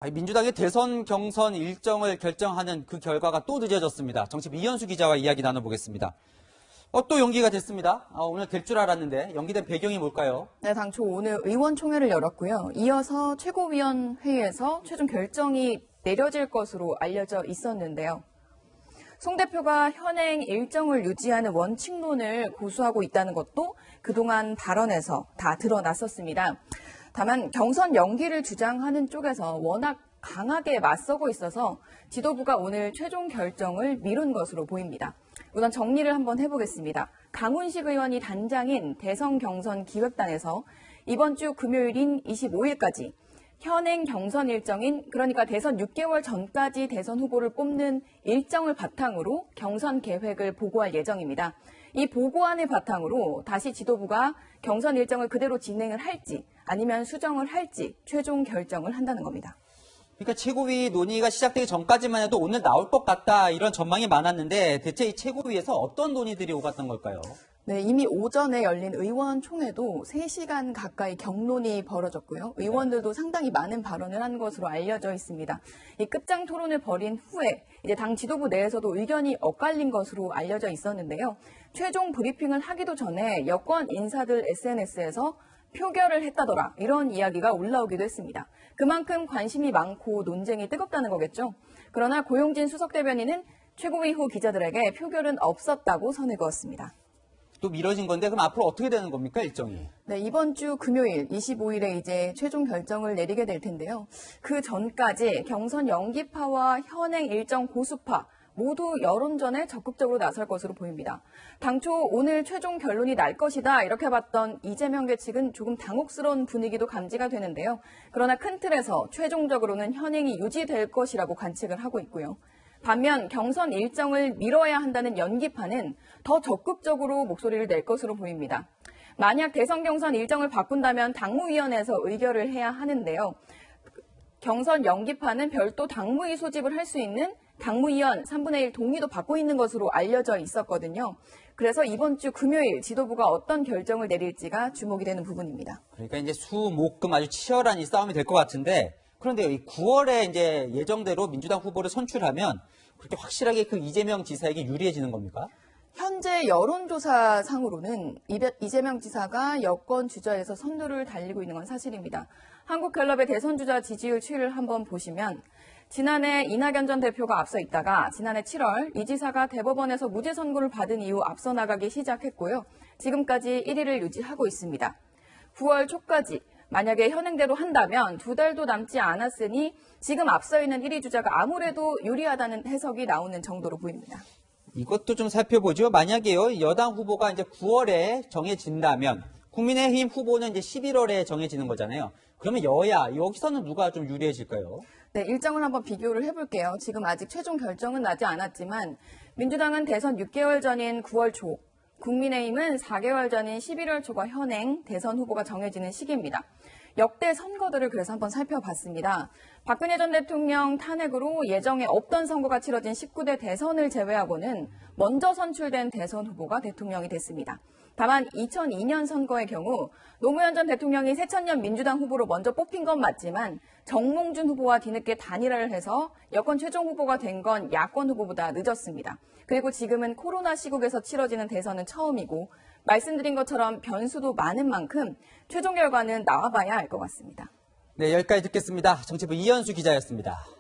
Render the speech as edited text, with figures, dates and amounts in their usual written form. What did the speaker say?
민주당의 대선 경선 일정을 결정하는 그 결과가 또 늦어졌습니다. 정치부 이현수 기자와 이야기 나눠보겠습니다. 또 연기가 됐습니다. 오늘 될 줄 알았는데 연기된 배경이 뭘까요? 네, 당초 오늘 의원총회를 열었고요. 이어서 최고위원회의에서 최종 결정이 내려질 것으로 알려져 있었는데요. 송 대표가 현행 일정을 유지하는 원칙론을 고수하고 있다는 것도 그동안 발언에서 다 드러났었습니다. 다만 경선 연기를 주장하는 쪽에서 워낙 강하게 맞서고 있어서 지도부가 오늘 최종 결정을 미룬 것으로 보입니다. 우선 정리를 한번 해보겠습니다. 강훈식 의원이 단장인 대선 경선 기획단에서 이번 주 금요일인 25일까지 현행 경선 일정인 그러니까 대선 6개월 전까지 대선 후보를 뽑는 일정을 바탕으로 경선 계획을 보고할 예정입니다. 이 보고안을 바탕으로 다시 지도부가 경선 일정을 그대로 진행을 할지 아니면 수정을 할지 최종 결정을 한다는 겁니다. 그러니까 최고위 논의가 시작되기 전까지만 해도 오늘 나올 것 같다 이런 전망이 많았는데 대체 이 최고위에서 어떤 논의들이 오갔던 걸까요? 네, 이미 오전에 열린 의원총회도 3시간 가까이 격론이 벌어졌고요. 의원들도 상당히 많은 발언을 한 것으로 알려져 있습니다. 이 끝장 토론을 벌인 후에 이제 당 지도부 내에서도 의견이 엇갈린 것으로 알려져 있었는데요. 최종 브리핑을 하기도 전에 여권 인사들 SNS에서 표결을 했다더라 이런 이야기가 올라오기도 했습니다. 그만큼 관심이 많고 논쟁이 뜨겁다는 거겠죠. 그러나 고용진 수석 대변인은 최고위 후 기자들에게 표결은 없었다고 선을 그었습니다. 또 미뤄진 건데 그럼 앞으로 어떻게 되는 겁니까 일정이? 네, 이번 주 금요일 25일에 이제 최종 결정을 내리게 될 텐데요. 그 전까지 경선 연기파와 현행 일정 고수파 모두 여론전에 적극적으로 나설 것으로 보입니다. 당초 오늘 최종 결론이 날 것이다 이렇게 봤던 이재명 계측은 조금 당혹스러운 분위기도 감지가 되는데요. 그러나 큰 틀에서 최종적으로는 현행이 유지될 것이라고 관측을 하고 있고요. 반면 경선 일정을 미뤄야 한다는 연기파는 더 적극적으로 목소리를 낼 것으로 보입니다. 만약 대선 경선 일정을 바꾼다면 당무위원회에서 의결을 해야 하는데요. 경선 연기파는 별도 당무위 소집을 할 수 있는 당무위원 3분의 1 동의도 받고 있는 것으로 알려져 있었거든요. 그래서 이번 주 금요일 지도부가 어떤 결정을 내릴지가 주목이 되는 부분입니다. 그러니까 이제 수, 목, 금 아주 치열한 이 싸움이 될 것 같은데 그런데 이 9월에 이제 예정대로 민주당 후보를 선출하면 그렇게 확실하게 그 이재명 지사에게 유리해지는 겁니까? 현재 여론조사상으로는 이재명 지사가 여권 주자에서 선두를 달리고 있는 건 사실입니다. 한국갤럽의 대선주자 지지율 추이를 한번 보시면 지난해 이낙연 전 대표가 앞서 있다가 지난해 7월 이 지사가 대법원에서 무죄 선고를 받은 이후 앞서 나가기 시작했고요. 지금까지 1위를 유지하고 있습니다. 9월 초까지 만약에 현행대로 한다면 2달도 남지 않았으니 지금 앞서 있는 1위 주자가 아무래도 유리하다는 해석이 나오는 정도로 보입니다. 이것도 좀 살펴보죠. 만약에요, 여당 후보가 이제 9월에 정해진다면 국민의힘 후보는 이제 11월에 정해지는 거잖아요. 그러면 여야, 여기서는 누가 좀 유리해질까요? 네, 일정을 한번 비교를 해볼게요. 지금 아직 최종 결정은 나지 않았지만 민주당은 대선 6개월 전인 9월 초, 국민의힘은 4개월 전인 11월 초가 현행 대선 후보가 정해지는 시기입니다. 역대 선거들을 그래서 한번 살펴봤습니다. 박근혜 전 대통령 탄핵으로 예정에 없던 선거가 치러진 19대 대선을 제외하고는 먼저 선출된 대선 후보가 대통령이 됐습니다. 다만 2002년 선거의 경우 노무현 전 대통령이 새천년 민주당 후보로 먼저 뽑힌 건 맞지만 정몽준 후보와 뒤늦게 단일화를 해서 여권 최종 후보가 된 건 야권 후보보다 늦었습니다. 그리고 지금은 코로나 시국에서 치러지는 대선은 처음이고 말씀드린 것처럼 변수도 많은 만큼 최종 결과는 나와봐야 알 것 같습니다. 네, 여기까지 듣겠습니다. 정치부 이현수 기자였습니다.